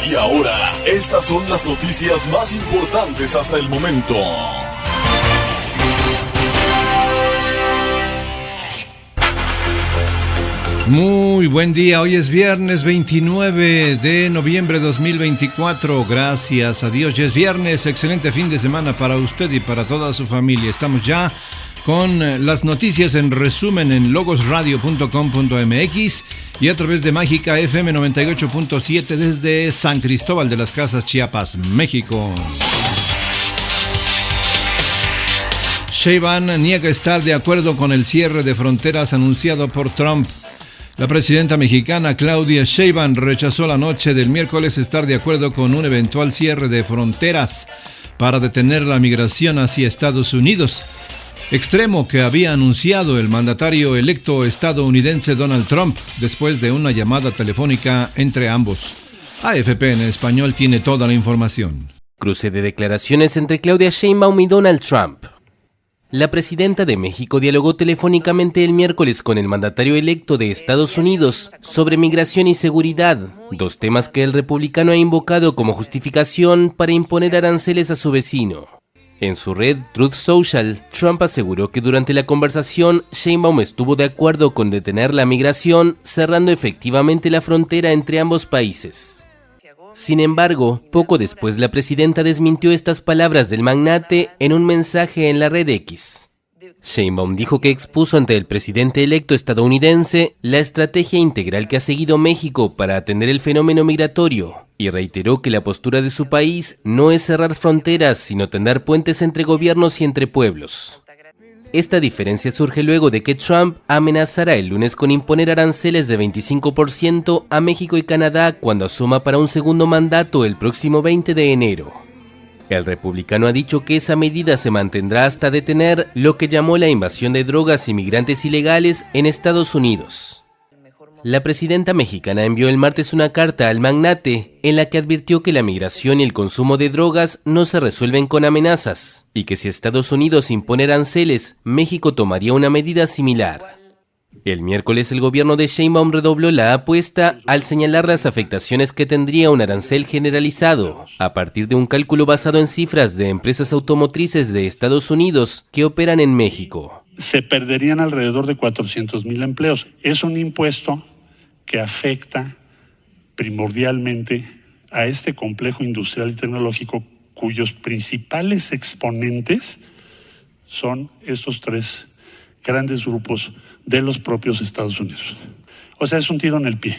Y ahora, estas son las noticias más importantes hasta el momento. Muy buen día, hoy es viernes 29 de noviembre de 2024, gracias a Dios, ya es viernes, excelente fin de semana para usted y para toda su familia. Estamos ya con las noticias en resumen en logosradio.com.mx y a través de Mágica FM 98.7 desde San Cristóbal de las Casas, Chiapas, México. Sheinbaum niega estar de acuerdo con el cierre de fronteras anunciado por Trump. La presidenta mexicana Claudia Sheinbaum rechazó la noche del miércoles estar de acuerdo con un eventual cierre de fronteras para detener la migración hacia Estados Unidos, extremo que había anunciado el mandatario electo estadounidense Donald Trump después de una llamada telefónica entre ambos. AFP en español tiene toda la información. Cruce de declaraciones entre Claudia Sheinbaum y Donald Trump. La presidenta de México dialogó telefónicamente el miércoles con el mandatario electo de Estados Unidos sobre migración y seguridad, dos temas que el republicano ha invocado como justificación para imponer aranceles a su vecino. En su red Truth Social, Trump aseguró que durante la conversación Sheinbaum estuvo de acuerdo con detener la migración, cerrando efectivamente la frontera entre ambos países. Sin embargo, poco después la presidenta desmintió estas palabras del magnate en un mensaje en la red X. Sheinbaum dijo que expuso ante el presidente electo estadounidense la estrategia integral que ha seguido México para atender el fenómeno migratorio y reiteró que la postura de su país no es cerrar fronteras, sino tender puentes entre gobiernos y entre pueblos. Esta diferencia surge luego de que Trump amenazara el lunes con imponer aranceles de 25% a México y Canadá cuando asuma para un segundo mandato el próximo 20 de enero. El republicano ha dicho que esa medida se mantendrá hasta detener lo que llamó la invasión de drogas y migrantes ilegales en Estados Unidos. La presidenta mexicana envió el martes una carta al magnate en la que advirtió que la migración y el consumo de drogas no se resuelven con amenazas y que si Estados Unidos impone aranceles, México tomaría una medida similar. El miércoles el gobierno de Sheinbaum redobló la apuesta al señalar las afectaciones que tendría un arancel generalizado, a partir de un cálculo basado en cifras de empresas automotrices de Estados Unidos que operan en México. Se perderían alrededor de 400,000 empleos. Es un impuesto que afecta primordialmente a este complejo industrial y tecnológico cuyos principales exponentes son estos tres grandes grupos de los propios Estados Unidos. O sea, es un tiro en el pie.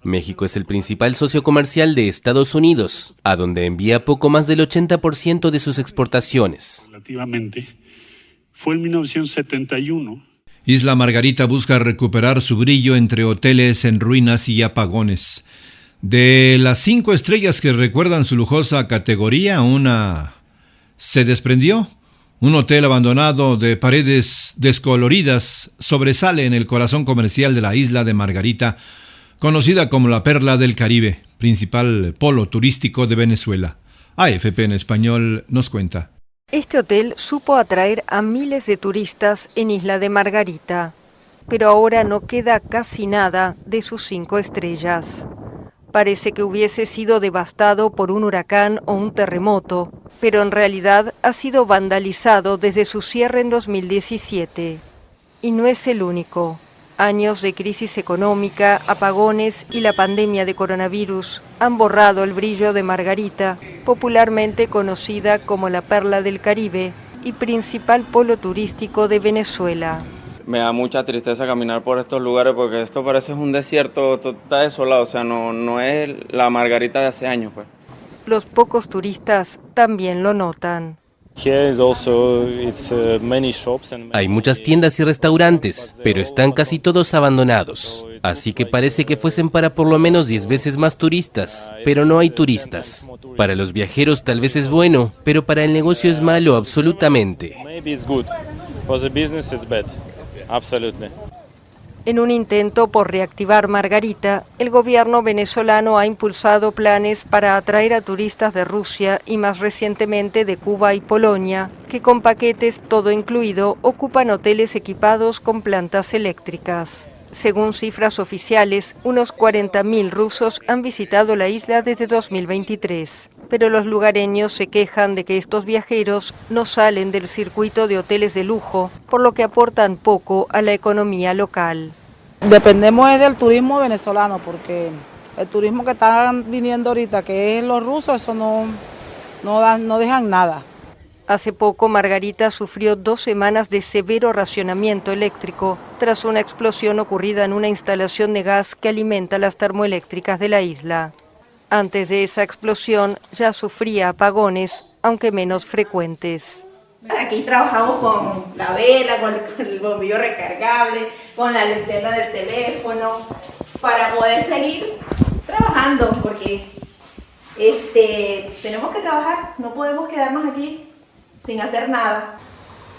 México es el principal socio comercial de Estados Unidos, a donde envía poco más del 80% de sus exportaciones. Relativamente, fue en 1971. Isla Margarita busca recuperar su brillo entre hoteles en ruinas y apagones. De las 5 estrellas que recuerdan su lujosa categoría, una se desprendió. Un hotel abandonado de paredes descoloridas sobresale en el corazón comercial de la isla de Margarita, conocida como la Perla del Caribe, principal polo turístico de Venezuela. AFP en español nos cuenta. Este hotel supo atraer a miles de turistas en Isla de Margarita, pero ahora no queda casi nada de sus 5 estrellas. Parece que hubiese sido devastado por un huracán o un terremoto, pero en realidad ha sido vandalizado desde su cierre en 2017. Y no es el único. Años de crisis económica, apagones y la pandemia de coronavirus han borrado el brillo de Margarita, popularmente conocida como la Perla del Caribe y principal polo turístico de Venezuela. Me da mucha tristeza caminar por estos lugares porque esto parece un desierto, está desolado, o sea, no es la Margarita de hace años, pues. Los pocos turistas también lo notan. Hay muchas tiendas y restaurantes, pero están casi todos abandonados. Así que parece que fuesen para por lo menos 10 veces más turistas, pero no hay turistas. Para los viajeros tal vez es bueno, pero para el negocio es malo absolutamente. En un intento por reactivar Margarita, el gobierno venezolano ha impulsado planes para atraer a turistas de Rusia y más recientemente de Cuba y Polonia, que con paquetes todo incluido ocupan hoteles equipados con plantas eléctricas. Según cifras oficiales, unos 40.000 rusos han visitado la isla desde 2023. Pero los lugareños se quejan de que estos viajeros no salen del circuito de hoteles de lujo, por lo que aportan poco a la economía local. Dependemos del turismo venezolano, porque el turismo que están viniendo ahorita, que es los rusos, eso no dejan nada. Hace poco, Margarita sufrió 2 semanas de severo racionamiento eléctrico tras una explosión ocurrida en una instalación de gas que alimenta las termoeléctricas de la isla. Antes de esa explosión ya sufría apagones, aunque menos frecuentes. Aquí trabajamos con la vela, con el bombillo recargable, con la linterna del teléfono, para poder seguir trabajando, porque tenemos que trabajar, no podemos quedarnos aquí sin hacer nada.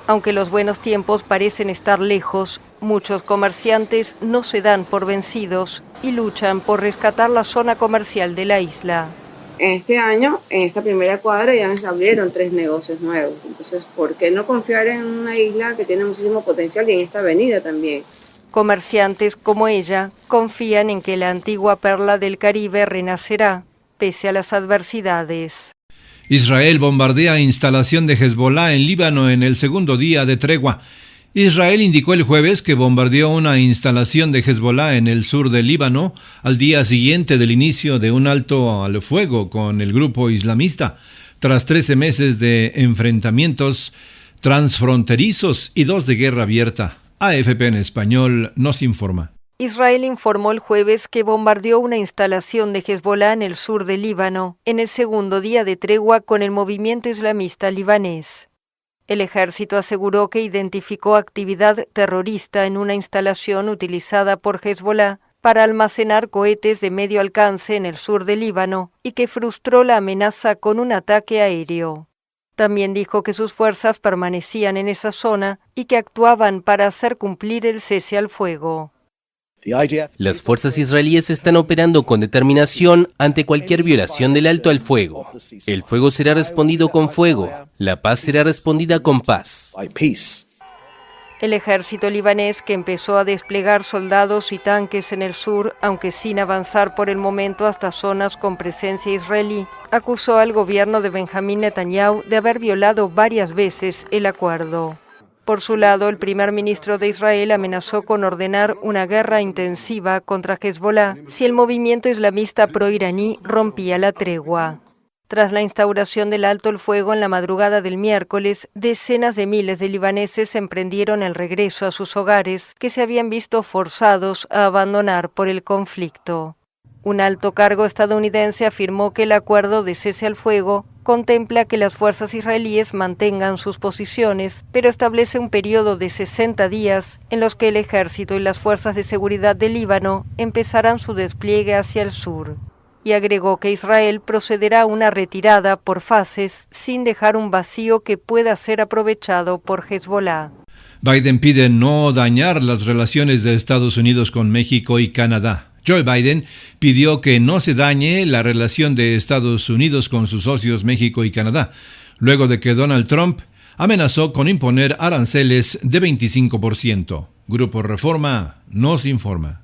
Aunque los buenos tiempos parecen estar lejos, muchos comerciantes no se dan por vencidos y luchan por rescatar la zona comercial de la isla. Este año, en esta primera cuadra ya se abrieron 3 negocios nuevos. Entonces, ¿por qué no confiar en una isla que tiene muchísimo potencial y en esta avenida también? Comerciantes como ella confían en que la antigua perla del Caribe renacerá, pese a las adversidades. Israel bombardea instalación de Hezbollah en Líbano en el segundo día de tregua. Israel indicó el jueves que bombardeó una instalación de Hezbollah en el sur del Líbano al día siguiente del inicio de un alto al fuego con el grupo islamista, tras 13 meses de enfrentamientos transfronterizos y 2 de guerra abierta. AFP en español nos informa. Israel informó el jueves que bombardeó una instalación de Hezbollah en el sur del Líbano, en el segundo día de tregua con el movimiento islamista libanés. El ejército aseguró que identificó actividad terrorista en una instalación utilizada por Hezbollah para almacenar cohetes de medio alcance en el sur del Líbano y que frustró la amenaza con un ataque aéreo. También dijo que sus fuerzas permanecían en esa zona y que actuaban para hacer cumplir el cese al fuego. Las fuerzas israelíes están operando con determinación ante cualquier violación del alto al fuego. El fuego será respondido con fuego, la paz será respondida con paz. El ejército libanés, que empezó a desplegar soldados y tanques en el sur, aunque sin avanzar por el momento hasta zonas con presencia israelí, acusó al gobierno de Benjamín Netanyahu de haber violado varias veces el acuerdo. Por su lado, el primer ministro de Israel amenazó con ordenar una guerra intensiva contra Hezbollah si el movimiento islamista proiraní rompía la tregua. Tras la instauración del alto el fuego en la madrugada del miércoles, decenas de miles de libaneses emprendieron el regreso a sus hogares, que se habían visto forzados a abandonar por el conflicto. Un alto cargo estadounidense afirmó que el acuerdo de cese al fuego contempla que las fuerzas israelíes mantengan sus posiciones, pero establece un periodo de 60 días en los que el ejército y las fuerzas de seguridad del Líbano empezarán su despliegue hacia el sur. Y agregó que Israel procederá a una retirada por fases sin dejar un vacío que pueda ser aprovechado por Hezbollah. Biden pide no dañar las relaciones de Estados Unidos con México y Canadá. Joe Biden pidió que no se dañe la relación de Estados Unidos con sus socios México y Canadá, luego de que Donald Trump amenazó con imponer aranceles de 25%. Grupo Reforma nos informa.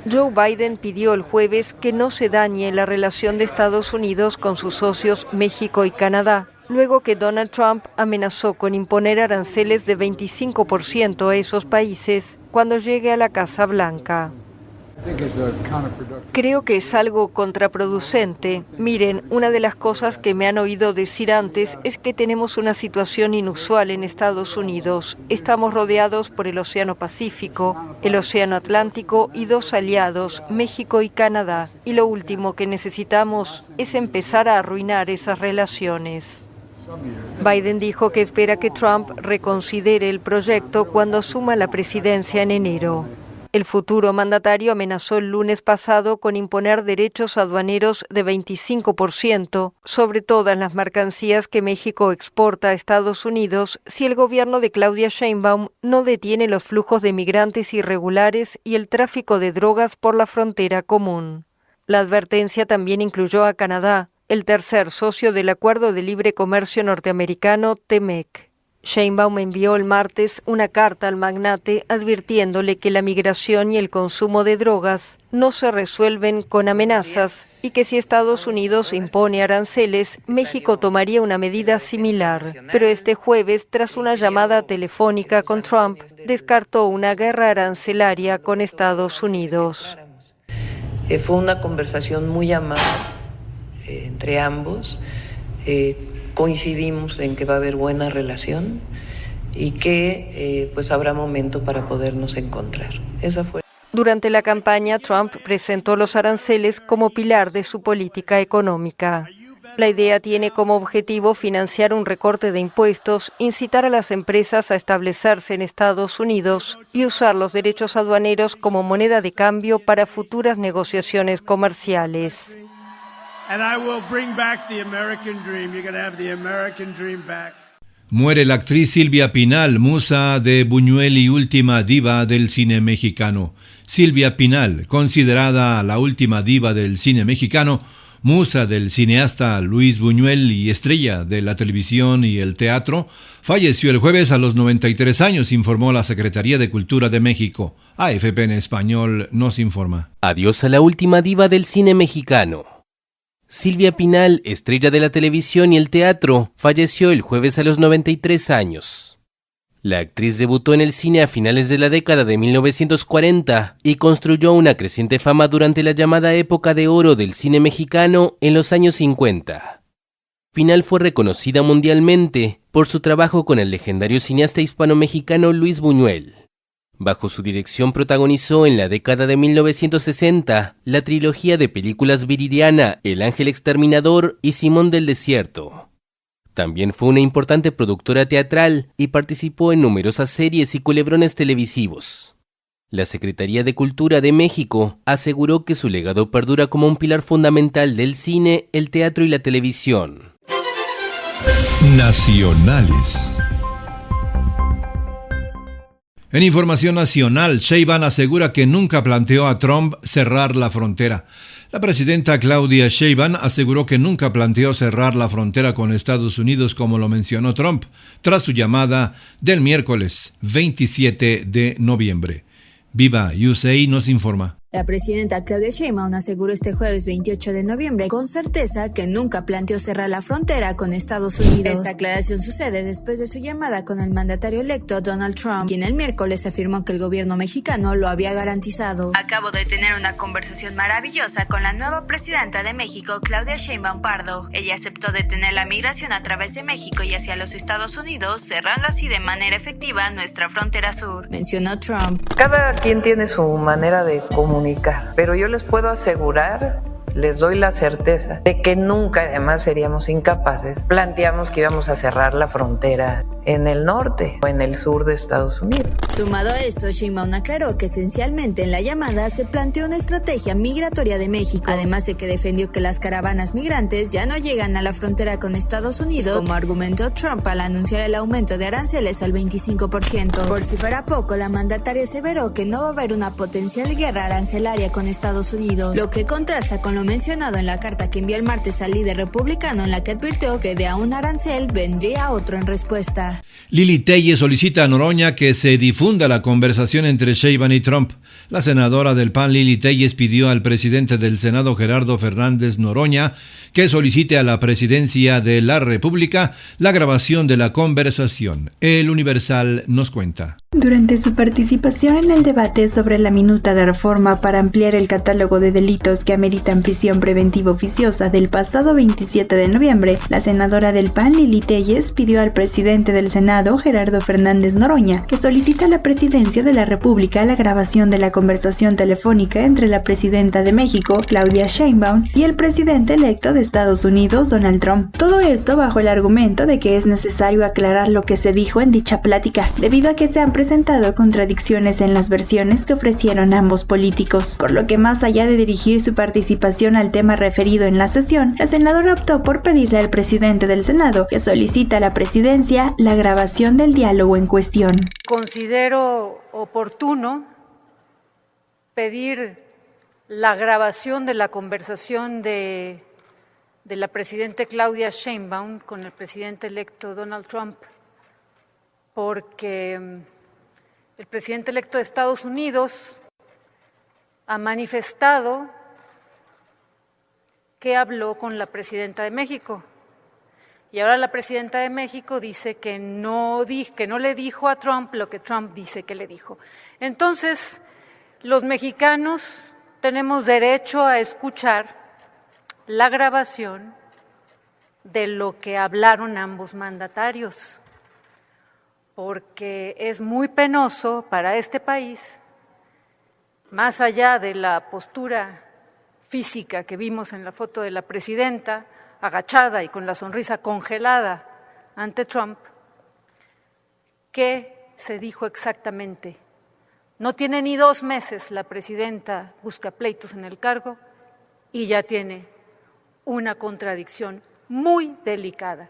Joe Biden pidió el jueves que no se dañe la relación de Estados Unidos con sus socios México y Canadá, luego que Donald Trump amenazó con imponer aranceles de 25% a esos países cuando llegue a la Casa Blanca. Creo que es algo contraproducente. Miren, una de las cosas que me han oído decir antes es que tenemos una situación inusual en Estados Unidos. Estamos rodeados por el Océano Pacífico, el Océano Atlántico y 2 aliados, México y Canadá. Y lo último que necesitamos es empezar a arruinar esas relaciones. Biden dijo que espera que Trump reconsidere el proyecto cuando asuma la presidencia en enero. El futuro mandatario amenazó el lunes pasado con imponer derechos aduaneros de 25% sobre todas las mercancías que México exporta a Estados Unidos si el gobierno de Claudia Sheinbaum no detiene los flujos de migrantes irregulares y el tráfico de drogas por la frontera común. La advertencia también incluyó a Canadá, el tercer socio del Acuerdo de Libre Comercio norteamericano TEMEC. Sheinbaum envió el martes una carta al magnate advirtiéndole que la migración y el consumo de drogas no se resuelven con amenazas y que si Estados Unidos impone aranceles, México tomaría una medida similar. Pero este jueves, tras una llamada telefónica con Trump, descartó una guerra arancelaria con Estados Unidos. Fue una conversación muy amable entre ambos. Coincidimos en que va a haber buena relación y que pues habrá momento para podernos encontrar. Esa fue. Durante la campaña, Trump presentó los aranceles como pilar de su política económica. La idea tiene como objetivo financiar un recorte de impuestos, incitar a las empresas a establecerse en Estados Unidos y usar los derechos aduaneros como moneda de cambio para futuras negociaciones comerciales. Muere la actriz Silvia Pinal, musa de Buñuel y última diva del cine mexicano. Silvia Pinal, considerada la última diva del cine mexicano, musa del cineasta Luis Buñuel y estrella de la televisión y el teatro, falleció el jueves a los 93 años, informó la Secretaría de Cultura de México. AFP en español nos informa. Adiós a la última diva del cine mexicano. Silvia Pinal, estrella de la televisión y el teatro, falleció el jueves a los 93 años. La actriz debutó en el cine a finales de la década de 1940 y construyó una creciente fama durante la llamada época de oro del cine mexicano en los años 50. Pinal fue reconocida mundialmente por su trabajo con el legendario cineasta hispano-mexicano Luis Buñuel. Bajo su dirección protagonizó en la década de 1960 la trilogía de películas Viridiana, El Ángel Exterminador y Simón del Desierto. También fue una importante productora teatral y participó en numerosas series y culebrones televisivos. La Secretaría de Cultura de México aseguró que su legado perdura como un pilar fundamental del cine, el teatro y la televisión. Nacionales. En información nacional, Sheinbaum asegura que nunca planteó a Trump cerrar la frontera. La presidenta Claudia Sheinbaum aseguró que nunca planteó cerrar la frontera con Estados Unidos como lo mencionó Trump, tras su llamada del miércoles 27 de noviembre. Viva USA nos informa. La presidenta Claudia Sheinbaum aseguró este jueves 28 de noviembre con certeza que nunca planteó cerrar la frontera con Estados Unidos. Esta aclaración sucede después de su llamada con el mandatario electo Donald Trump, quien el miércoles afirmó que el gobierno mexicano lo había garantizado. Acabo de tener una conversación maravillosa con la nueva presidenta de México, Claudia Sheinbaum Pardo. Ella aceptó detener la migración a través de México y hacia los Estados Unidos, cerrando así de manera efectiva nuestra frontera sur, mencionó Trump. Cada quien tiene su manera de comunicar, pero yo les puedo asegurar, les doy la certeza de que nunca, además seríamos incapaces, planteamos que íbamos a cerrar la frontera en el norte o en el sur de Estados Unidos. Sumado a esto, Sheinbaum aclaró que esencialmente en la llamada se planteó una estrategia migratoria de México, además de que defendió que las caravanas migrantes ya no llegan a la frontera con Estados Unidos, como argumentó Trump al anunciar el aumento de aranceles al 25%. Por si fuera poco, la mandataria aseveró que no va a haber una potencial guerra arancelaria con Estados Unidos, lo que contrasta con lo mencionado en la carta que envió el martes al líder republicano, en la que advirtió que de a un arancel vendría otro en respuesta. Lili Telles solicita a Noroña que se difunda la conversación entre Sheinbaum y Trump. La senadora del PAN, Lili Telles, pidió al presidente del Senado, Gerardo Fernández Noroña, que solicite a la presidencia de la República la grabación de la conversación. El Universal nos cuenta. Durante su participación en el debate sobre la minuta de reforma para ampliar el catálogo de delitos que ameritan prisión preventiva oficiosa del pasado 27 de noviembre, la senadora del PAN, Lili Telles, pidió al presidente del Senado, Gerardo Fernández Noroña, que solicite a la presidencia de la República la grabación de la conversación telefónica entre la presidenta de México, Claudia Sheinbaum, y el presidente electo de Estados Unidos, Donald Trump. Todo esto bajo el argumento de que es necesario aclarar lo que se dijo en dicha plática, debido a que se han presentado contradicciones en las versiones que ofrecieron ambos políticos, por lo que más allá de dirigir su participación al tema referido en la sesión, la senadora optó por pedirle al presidente del Senado que solicite a la presidencia la grabación del diálogo en cuestión. Considero oportuno pedir la grabación de la conversación de la presidenta Claudia Sheinbaum con el presidente electo Donald Trump porque el presidente electo de Estados Unidos ha manifestado que habló con la presidenta de México. Y ahora la presidenta de México dice que no le dijo a Trump lo que Trump dice que le dijo. Entonces, los mexicanos tenemos derecho a escuchar la grabación de lo que hablaron ambos mandatarios, porque es muy penoso para este país, más allá de la postura física que vimos en la foto de la presidenta, agachada y con la sonrisa congelada ante Trump, ¿qué se dijo exactamente? No tiene ni 2 meses la presidenta busca pleitos en el cargo y ya tiene una contradicción muy delicada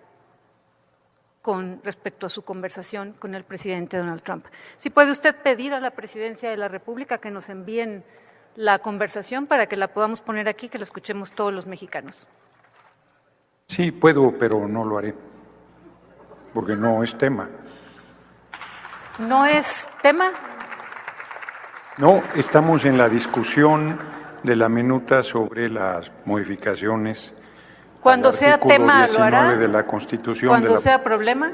con respecto a su conversación con el presidente Donald Trump. Si puede usted pedir a la Presidencia de la República que nos envíen la conversación para que la podamos poner aquí, que la escuchemos todos los mexicanos. Sí, puedo, pero no lo haré, porque no es tema. ¿No es tema? No, estamos en la discusión de la minuta sobre las modificaciones. Cuando sea tema, ¿lo hará? De la Constitución. ¿Cuando sea problema?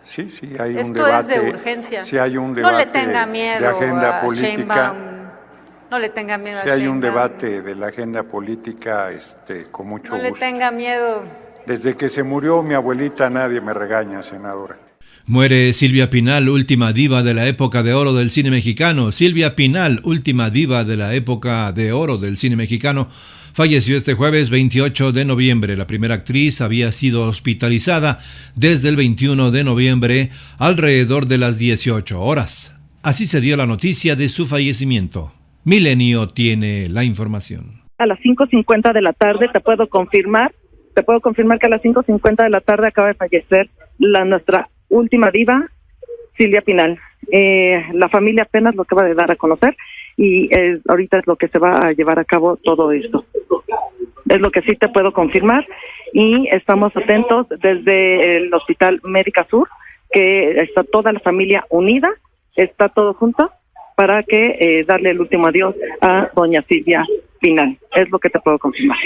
Sí, hay Esto un debate. Es de urgencia. Sí hay un debate no le tenga miedo de agenda política. Sheinbaum. No le tenga miedo a Sheinbaum. Sí hay un Sheinbaum. debate de la agenda política, con mucho gusto. No le tenga miedo. Desde que se murió mi abuelita nadie me regaña, senadora. Muere Silvia Pinal, última diva de la época de oro del cine mexicano. Silvia Pinal, última diva de la época de oro del cine mexicano, falleció este jueves 28 de noviembre. La primera actriz había sido hospitalizada desde el 21 de noviembre alrededor de las 18 horas. Así se dio la noticia de su fallecimiento. Milenio tiene la información. A las 5:50 de la tarde te puedo confirmar que a las 5:50 de la tarde acaba de fallecer nuestra última diva, Silvia Pinal. La familia apenas lo acaba de dar a conocer y ahorita es lo que se va a llevar a cabo todo esto. Es lo que sí te puedo confirmar y estamos atentos desde el Hospital Médica Sur, que está toda la familia unida, está todo junto para que darle el último adiós a doña Silvia Pinal. Es lo que te puedo confirmar.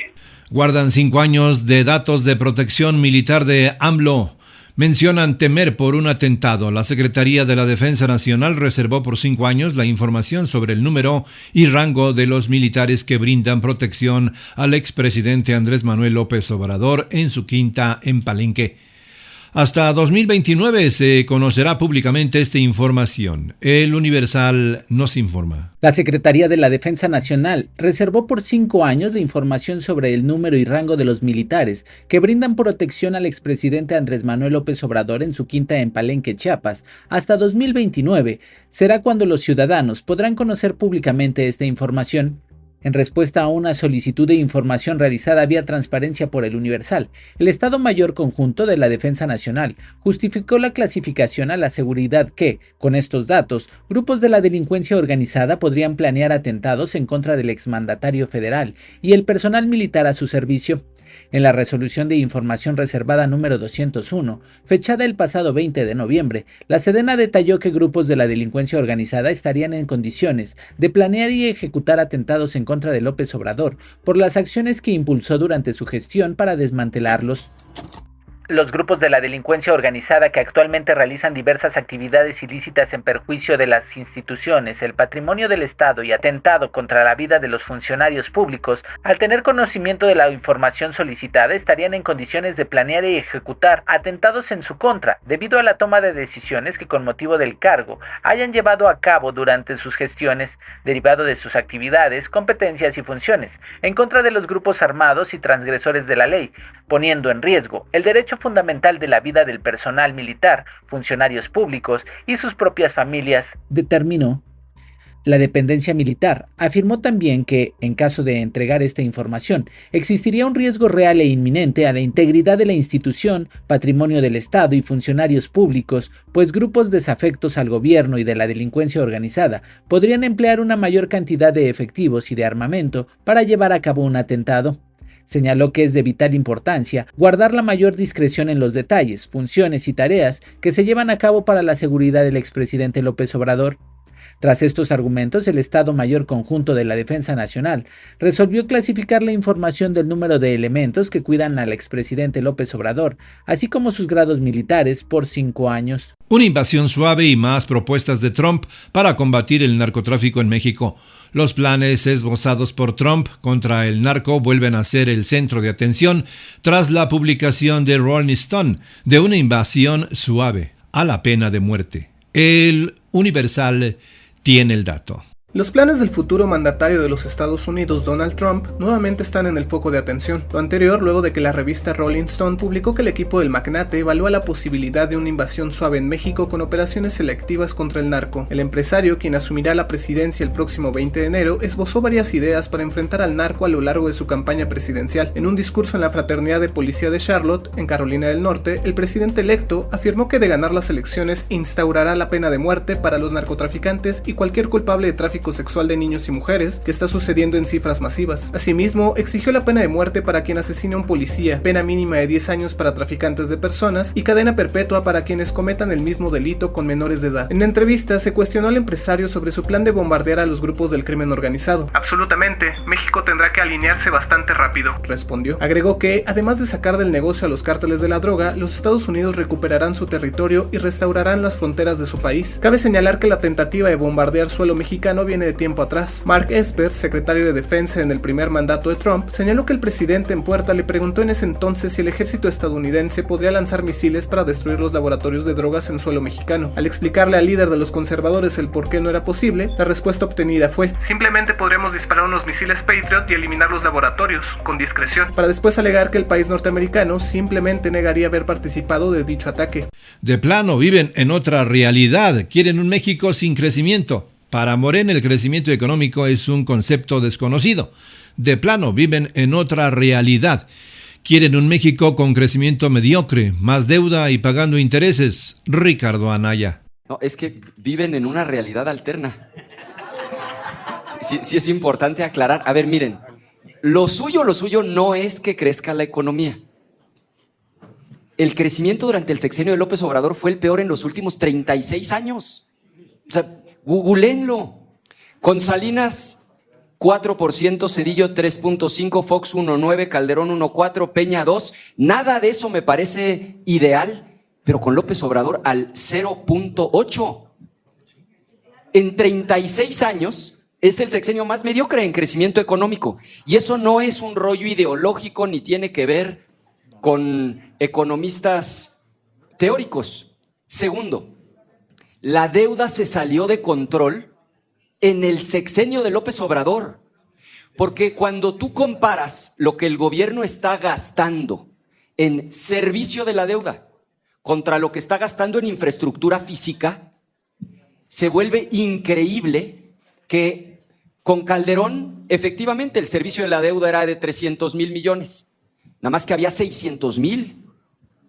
Guardan 5 años de datos de protección militar de AMLO. Mencionan temer por un atentado. La Secretaría de la Defensa Nacional reservó por 5 años la información sobre el número y rango de los militares que brindan protección al expresidente Andrés Manuel López Obrador en su quinta en Palenque. Hasta 2029 se conocerá públicamente esta información. El Universal nos informa. La Secretaría de la Defensa Nacional reservó por 5 años la información sobre el número y rango de los militares que brindan protección al expresidente Andrés Manuel López Obrador en su quinta en Palenque, Chiapas. Hasta 2029 será cuando los ciudadanos podrán conocer públicamente esta información. En respuesta a una solicitud de información realizada vía transparencia por el Universal, el Estado Mayor Conjunto de la Defensa Nacional justificó la clasificación a la seguridad que, con estos datos, grupos de la delincuencia organizada podrían planear atentados en contra del exmandatario federal y el personal militar a su servicio. En la resolución de información reservada número 201, fechada el pasado 20 de noviembre, la Sedena detalló que grupos de la delincuencia organizada estarían en condiciones de planear y ejecutar atentados en contra de López Obrador por las acciones que impulsó durante su gestión para desmantelarlos. Los grupos de la delincuencia organizada que actualmente realizan diversas actividades ilícitas en perjuicio de las instituciones, el patrimonio del Estado y atentado contra la vida de los funcionarios públicos, al tener conocimiento de la información solicitada, estarían en condiciones de planear y ejecutar atentados en su contra, debido a la toma de decisiones que con motivo del cargo hayan llevado a cabo durante sus gestiones, derivado de sus actividades, competencias y funciones, en contra de los grupos armados y transgresores de la ley, poniendo en riesgo el derecho fundamental de la vida del personal militar, funcionarios públicos y sus propias familias, determinó. La dependencia militar afirmó también que, en caso de entregar esta información, existiría un riesgo real e inminente a la integridad de la institución, patrimonio del Estado y funcionarios públicos, pues grupos desafectos al gobierno y de la delincuencia organizada podrían emplear una mayor cantidad de efectivos y de armamento para llevar a cabo un atentado. Señaló que es de vital importancia guardar la mayor discreción en los detalles, funciones y tareas que se llevan a cabo para la seguridad del expresidente López Obrador. Tras estos argumentos, el Estado Mayor Conjunto de la Defensa Nacional resolvió clasificar la información del número de elementos que cuidan al expresidente López Obrador, así como sus grados militares, por 5 años. Una invasión suave y más propuestas de Trump para combatir el narcotráfico en México. Los planes esbozados por Trump contra el narco vuelven a ser el centro de atención tras la publicación de Rolling Stone de una invasión suave a la pena de muerte. El Universal tiene el dato. Los planes del futuro mandatario de los Estados Unidos, Donald Trump, nuevamente están en el foco de atención. Lo anterior luego de que la revista Rolling Stone publicó que el equipo del magnate evalúa la posibilidad de una invasión suave en México con operaciones selectivas contra el narco. El empresario, quien asumirá la presidencia el próximo 20 de enero, esbozó varias ideas para enfrentar al narco a lo largo de su campaña presidencial. En un discurso en la Fraternidad de Policía de Charlotte, en Carolina del Norte, el presidente electo afirmó que de ganar las elecciones instaurará la pena de muerte para los narcotraficantes y cualquier culpable de tráfico sexual de niños y mujeres, que está sucediendo en cifras masivas. Asimismo, exigió la pena de muerte para quien asesine a un policía, pena mínima de 10 años para traficantes de personas y cadena perpetua para quienes cometan el mismo delito con menores de edad. En la entrevista se cuestionó al empresario sobre su plan de bombardear a los grupos del crimen organizado. Absolutamente, México tendrá que alinearse bastante rápido, respondió. Agregó que, además de sacar del negocio a los cárteles de la droga, los Estados Unidos recuperarán su territorio y restaurarán las fronteras de su país. Cabe señalar que la tentativa de bombardear suelo mexicano viene de tiempo atrás. Mark Esper, secretario de Defensa en el primer mandato de Trump, señaló que el presidente en Puerta le preguntó en ese entonces si el ejército estadounidense podría lanzar misiles para destruir los laboratorios de drogas en suelo mexicano. Al explicarle al líder de los conservadores el por qué no era posible, la respuesta obtenida fue: simplemente podremos disparar unos misiles Patriot y eliminar los laboratorios, con discreción, para después alegar que el país norteamericano simplemente negaría haber participado de dicho ataque. De plano, viven en otra realidad, quieren un México sin crecimiento. Para Morena el crecimiento económico es un concepto desconocido. De plano, viven en otra realidad. Quieren un México con crecimiento mediocre, más deuda y pagando intereses. Ricardo Anaya. No, es que viven en una realidad alterna. Sí es importante aclarar. A ver, miren, lo suyo no es que crezca la economía. El crecimiento durante el sexenio de López Obrador fue el peor en los últimos 36 años. O sea, googleenlo. Con Salinas 4%, Cedillo 3.5%, Fox 1.9%, Calderón 1.4%, Peña 2%. Nada de eso me parece ideal, pero con López Obrador al 0.8%. En 36 años es el sexenio más mediocre en crecimiento económico. Y eso no es un rollo ideológico ni tiene que ver con economistas teóricos. Segundo, la deuda se salió de control en el sexenio de López Obrador, porque cuando tú comparas lo que el gobierno está gastando en servicio de la deuda contra lo que está gastando en infraestructura física, se vuelve increíble que con Calderón, efectivamente, el servicio de la deuda era de 300,000 millones, nada más que había 600,000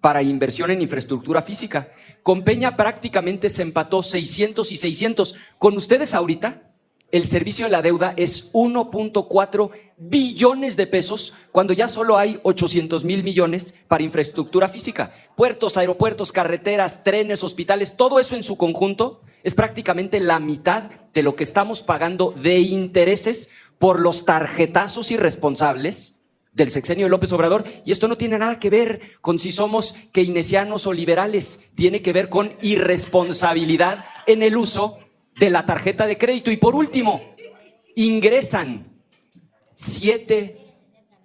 para inversión en infraestructura física. Con Peña prácticamente se empató 600 y 600. Con ustedes ahorita, el servicio de la deuda es 1.4 billones de pesos, cuando ya solo hay 800,000 millones para infraestructura física. Puertos, aeropuertos, carreteras, trenes, hospitales, todo eso en su conjunto es prácticamente la mitad de lo que estamos pagando de intereses por los tarjetazos irresponsables del sexenio de López Obrador. Y esto no tiene nada que ver con si somos keynesianos o liberales, tiene que ver con irresponsabilidad en el uso de la tarjeta de crédito. Y por último, ingresan 7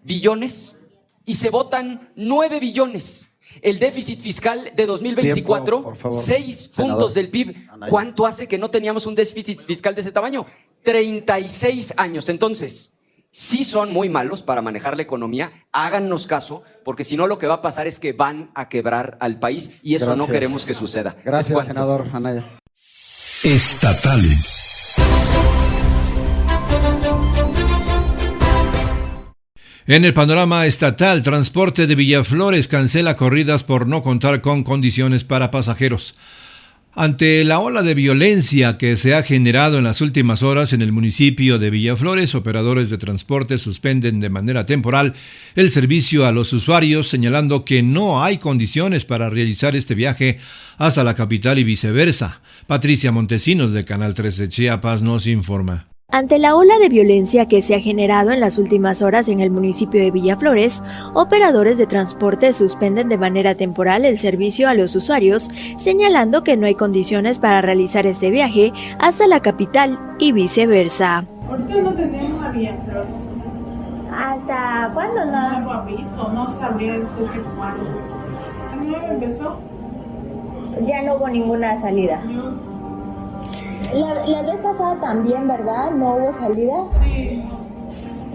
billones y se votan 9 billones. El déficit fiscal de 2024, tiempo, 6 puntos del PIB. ¿Cuánto hace que no teníamos un déficit fiscal de ese tamaño? 36 años. Entonces, sí son muy malos para manejar la economía, hágannos caso, porque si no lo que va a pasar es que van a quebrar al país y eso no queremos que suceda. Gracias, senador Anaya. Estatales. En el panorama estatal, Transporte de Villaflores cancela corridas por no contar con condiciones para pasajeros. Ante la ola de violencia que se ha generado en las últimas horas en el municipio de Villaflores, operadores de transporte suspenden de manera temporal el servicio a los usuarios, señalando que no hay condiciones para realizar este viaje hasta la capital y viceversa. Patricia Montesinos de Canal 13 Chiapas nos informa. Ante la ola de violencia que se ha generado en las últimas horas en el municipio de Villaflores, operadores de transporte suspenden de manera temporal el servicio a los usuarios, señalando que no hay condiciones para realizar este viaje hasta la capital y viceversa. Ahorita no tenemos a Villaflores. ¿Hasta cuándo no? Nuevo aviso, no sabría decirte cuándo. ¿El 9 empezó? Ya no hubo ninguna salida. No. La vez pasada también, ¿verdad? ¿No hubo salida? Sí.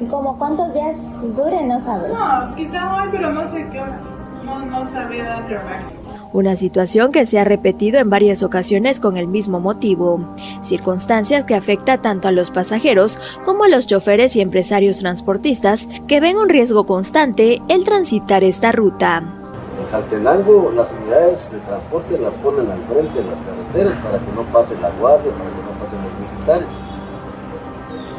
¿Cómo cuántos días dure? No sabes. No, quizá hoy, pero no sé qué hora. No sabría dar horario. Una situación que se ha repetido en varias ocasiones con el mismo motivo. Circunstancias que afecta tanto a los pasajeros como a los choferes y empresarios transportistas que ven un riesgo constante el transitar esta ruta. En Jaltenango las unidades de transporte las ponen al frente de las carreteras para que no pase la guardia, para que no pasen los militares.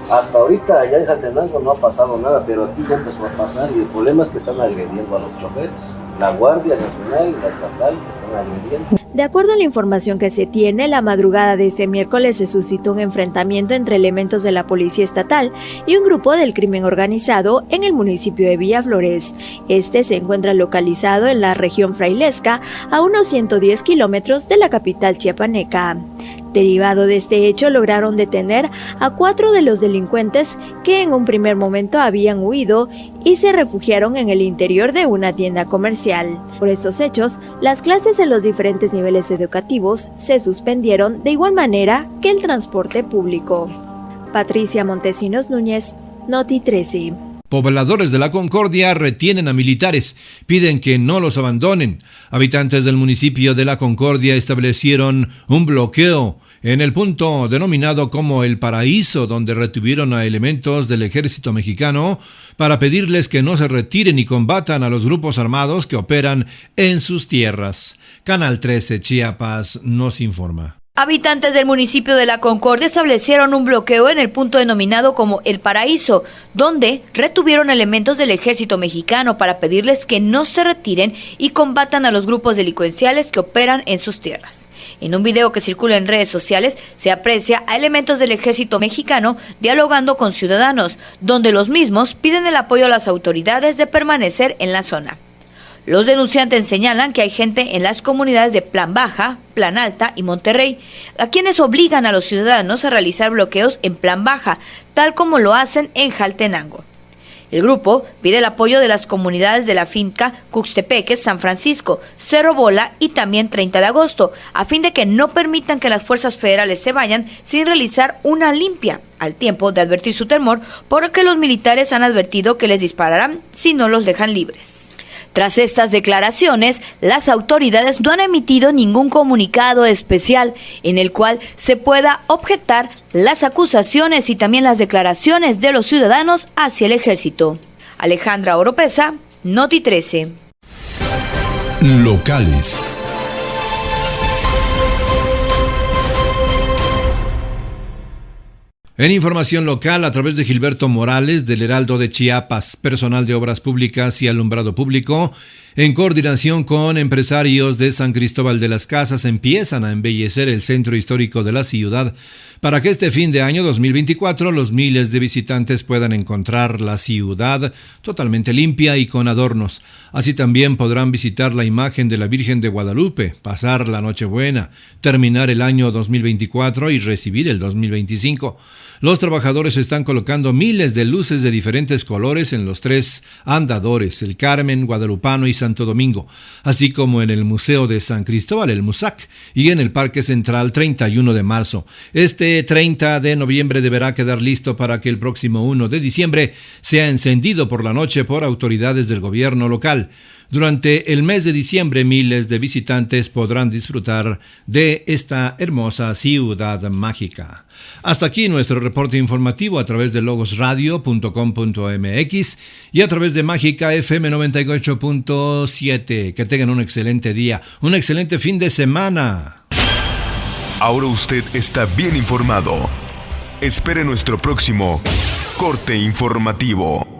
Hasta ahorita allá en Jaltenango no ha pasado nada, pero aquí ya empezó a pasar y el problema es que están agrediendo a los choferes. La Guardia Nacional y la Estatal están agrediendo. De acuerdo a la información que se tiene, la madrugada de este miércoles se suscitó un enfrentamiento entre elementos de la Policía Estatal y un grupo del crimen organizado en el municipio de Villaflores. Este se encuentra localizado en la región frailesca, a unos 110 kilómetros de la capital chiapaneca. Derivado de este hecho, lograron detener a 4 de los delincuentes que en un primer momento habían huido y se refugiaron en el interior de una tienda comercial. Por estos hechos, las clases en los diferentes niveles educativos se suspendieron de igual manera que el transporte público. Patricia Montesinos Núñez, Noti 13. Pobladores de La Concordia retienen a militares, piden que no los abandonen. Habitantes del municipio de La Concordia establecieron un bloqueo en el punto denominado como El Paraíso, donde retuvieron a elementos del ejército mexicano para pedirles que no se retiren y combatan a los grupos armados que operan en sus tierras. Canal 13 Chiapas nos informa. Habitantes del municipio de La Concordia establecieron un bloqueo en el punto denominado como El Paraíso, donde retuvieron elementos del ejército mexicano para pedirles que no se retiren y combatan a los grupos delincuenciales que operan en sus tierras. En un video que circula en redes sociales se aprecia a elementos del ejército mexicano dialogando con ciudadanos, donde los mismos piden el apoyo a las autoridades de permanecer en la zona. Los denunciantes señalan que hay gente en las comunidades de Plan Baja, Plan Alta y Monterrey, a quienes obligan a los ciudadanos a realizar bloqueos en Plan Baja, tal como lo hacen en Jaltenango. El grupo pide el apoyo de las comunidades de la finca Cuxtepeques, San Francisco, Cerro Bola y también 30 de agosto, a fin de que no permitan que las fuerzas federales se vayan sin realizar una limpia, al tiempo de advertir su temor porque los militares han advertido que les dispararán si no los dejan libres. Tras estas declaraciones, las autoridades no han emitido ningún comunicado especial en el cual se pueda objetar las acusaciones y también las declaraciones de los ciudadanos hacia el ejército. Alejandra Oropesa, Noti 13. Locales. En información local, a través de Gilberto Morales, del Heraldo de Chiapas, personal de Obras Públicas y Alumbrado Público, en coordinación con empresarios de San Cristóbal de las Casas, empiezan a embellecer el centro histórico de la ciudad para que este fin de año 2024 los miles de visitantes puedan encontrar la ciudad totalmente limpia y con adornos. Así también podrán visitar la imagen de la Virgen de Guadalupe, pasar la Nochebuena, terminar el año 2024 y recibir el 2025. Los trabajadores están colocando miles de luces de diferentes colores en los 3 andadores, el Carmen, Guadalupano y Santo Domingo, así como en el Museo de San Cristóbal, el MUSAC, y en el Parque Central 31 de marzo. Este 30 de noviembre deberá quedar listo para que el próximo 1 de diciembre sea encendido por la noche por autoridades del gobierno local. Durante el mes de diciembre, miles de visitantes podrán disfrutar de esta hermosa ciudad mágica. Hasta aquí nuestro reporte informativo a través de logosradio.com.mx y a través de Mágica FM 98.7. Que tengan un excelente día, un excelente fin de semana. Ahora usted está bien informado. Espere nuestro próximo corte informativo.